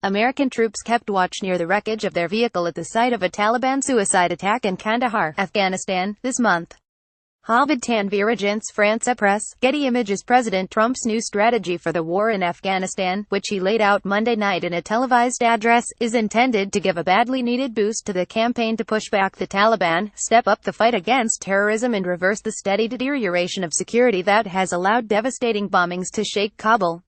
American troops kept watch near the wreckage of their vehicle at the site of a Taliban suicide attack in Kandahar, Afghanistan, this month. Havid Tanvir Agence France Presse, Getty Images. President Trump's new strategy for the war in Afghanistan, which he laid out Monday night in a televised address, is intended to give a badly needed boost to the campaign to push back the Taliban, step up the fight against terrorism and reverse the steady deterioration of security that has allowed devastating bombings to shake Kabul.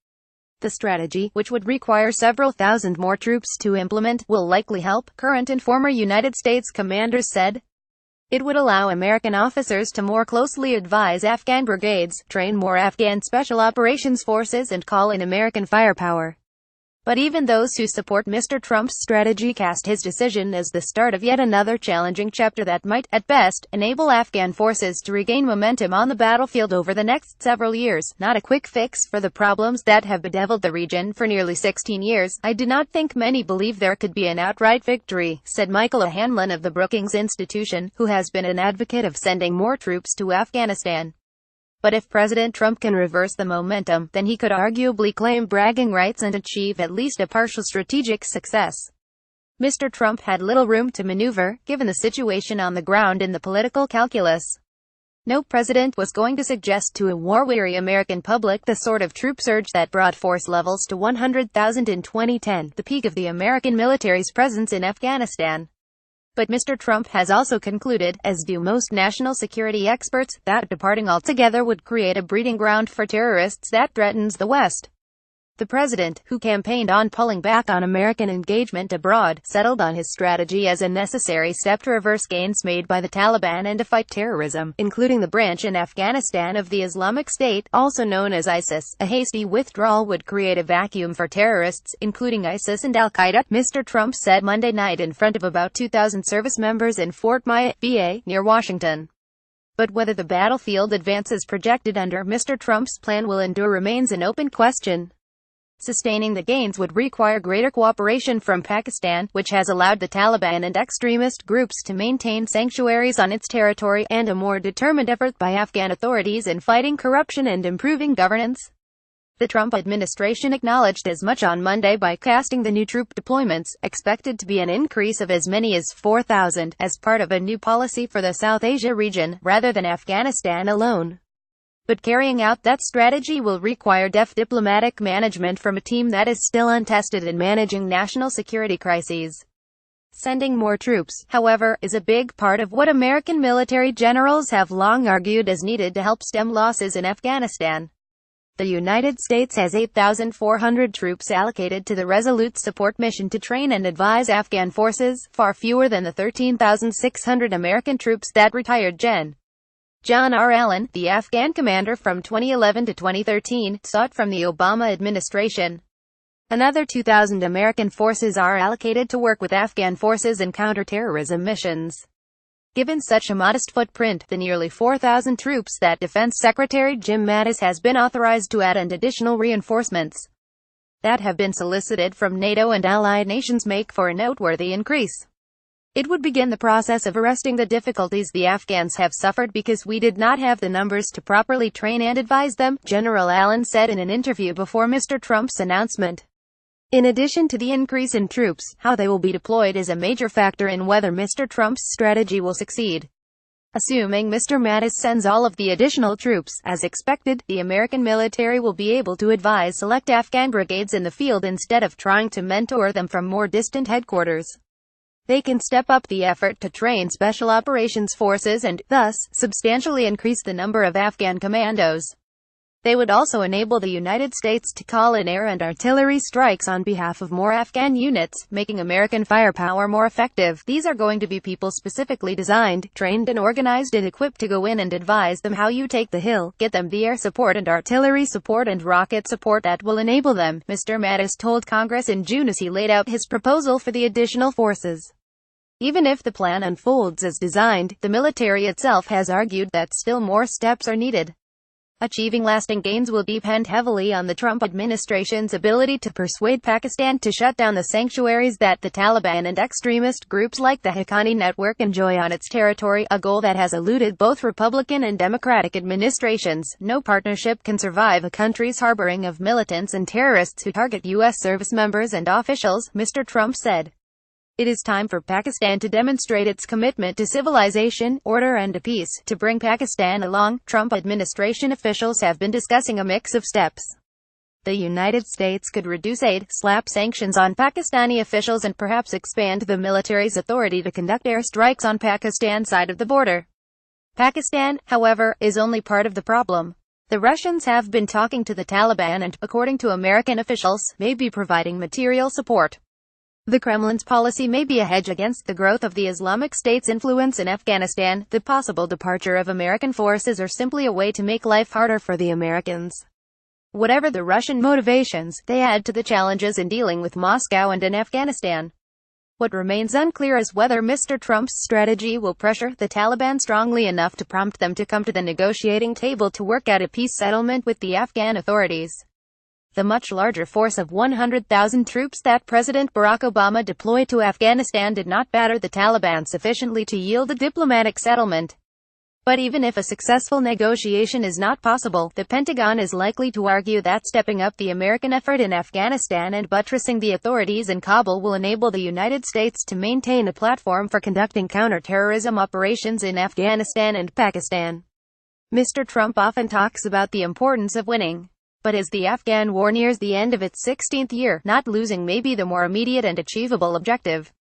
The strategy, which would require several thousand more troops to implement, will likely help, current and former United States commanders said. It would allow American officers to more closely advise Afghan brigades, train more Afghan special operations forces and call in American firepower. But even those who support Mr. Trump's strategy cast his decision as the start of yet another challenging chapter that might, at best, enable Afghan forces to regain momentum on the battlefield over the next several years, not a quick fix for the problems that have bedeviled the region for nearly 16 years. I do not think many believe there could be an outright victory, said Michael O'Hanlon of the Brookings Institution, who has been an advocate of sending more troops to Afghanistan. But if President Trump can reverse the momentum, then he could arguably claim bragging rights and achieve at least a partial strategic success. Mr. Trump had little room to maneuver, given the situation on the ground in the political calculus. No president was going to suggest to a war-weary American public the sort of troop surge that brought force levels to 100,000 in 2010, the peak of the American military's presence in Afghanistan. But Mr. Trump has also concluded, as do most national security experts, that departing altogether would create a breeding ground for terrorists that threatens the West. The president, who campaigned on pulling back on American engagement abroad, settled on his strategy as a necessary step to reverse gains made by the Taliban and to fight terrorism, including the branch in Afghanistan of the Islamic State, also known as ISIS. A hasty withdrawal would create a vacuum for terrorists, including ISIS and Al-Qaeda, Mr. Trump said Monday night in front of about 2,000 service members in Fort Myer, VA, near Washington. But whether the battlefield advances projected under Mr. Trump's plan will endure remains an open question. Sustaining the gains would require greater cooperation from Pakistan, which has allowed the Taliban and extremist groups to maintain sanctuaries on its territory, and a more determined effort by Afghan authorities in fighting corruption and improving governance. The Trump administration acknowledged as much on Monday by casting the new troop deployments, expected to be an increase of as many as 4,000, as part of a new policy for the South Asia region, rather than Afghanistan alone. But carrying out that strategy will require deft diplomatic management from a team that is still untested in managing national security crises. Sending more troops, however, is a big part of what American military generals have long argued is needed to help stem losses in Afghanistan. The United States has 8,400 troops allocated to the Resolute Support mission to train and advise Afghan forces, far fewer than the 13,600 American troops that retired Gen. John R. Allen, the Afghan commander from 2011 to 2013, sought from the Obama administration. Another 2,000 American forces are allocated to work with Afghan forces in counterterrorism missions. Given such a modest footprint, the nearly 4,000 troops that Defense Secretary Jim Mattis has been authorized to add and additional reinforcements that have been solicited from NATO and allied nations make for a noteworthy increase. It would begin the process of arresting the difficulties the Afghans have suffered because we did not have the numbers to properly train and advise them, General Allen said in an interview before Mr. Trump's announcement. In addition to the increase in troops, how they will be deployed is a major factor in whether Mr. Trump's strategy will succeed. Assuming Mr. Mattis sends all of the additional troops, as expected, the American military will be able to advise select Afghan brigades in the field instead of trying to mentor them from more distant headquarters. They can step up the effort to train special operations forces and, thus, substantially increase the number of Afghan commandos. They would also enable the United States to call in air and artillery strikes on behalf of more Afghan units, making American firepower more effective. These are going to be people specifically designed, trained and organized and equipped to go in and advise them how you take the hill, get them the air support and artillery support and rocket support that will enable them, Mr. Mattis told Congress in June as he laid out his proposal for the additional forces. Even if the plan unfolds as designed, the military itself has argued that still more steps are needed. Achieving lasting gains will depend heavily on the Trump administration's ability to persuade Pakistan to shut down the sanctuaries that the Taliban and extremist groups like the Haqqani Network enjoy on its territory, a goal that has eluded both Republican and Democratic administrations. No partnership can survive a country's harboring of militants and terrorists who target U.S. service members and officials, Mr. Trump said. It is time for Pakistan to demonstrate its commitment to civilization, order and peace. To bring Pakistan along, Trump administration officials have been discussing a mix of steps. The United States could reduce aid, slap sanctions on Pakistani officials and perhaps expand the military's authority to conduct airstrikes on Pakistan's side of the border. Pakistan, however, is only part of the problem. The Russians have been talking to the Taliban and, according to American officials, may be providing material support. The Kremlin's policy may be a hedge against the growth of the Islamic State's influence in Afghanistan, the possible departure of American forces, or simply a way to make life harder for the Americans. Whatever the Russian motivations, they add to the challenges in dealing with Moscow and in Afghanistan. What remains unclear is whether Mr. Trump's strategy will pressure the Taliban strongly enough to prompt them to come to the negotiating table to work out a peace settlement with the Afghan authorities. The much larger force of 100,000 troops that President Barack Obama deployed to Afghanistan did not batter the Taliban sufficiently to yield a diplomatic settlement. But even if a successful negotiation is not possible, the Pentagon is likely to argue that stepping up the American effort in Afghanistan and buttressing the authorities in Kabul will enable the United States to maintain a platform for conducting counter-terrorism operations in Afghanistan and Pakistan. Mr. Trump often talks about the importance of winning. But as the Afghan war nears the end of its 16th year, not losing may be the more immediate and achievable objective.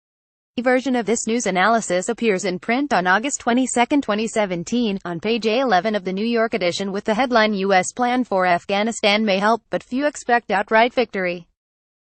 A version of this news analysis appears in print on August 22, 2017, on page A11 of the New York edition with the headline "U.S. Plan for Afghanistan May Help, but Few Expect Outright Victory."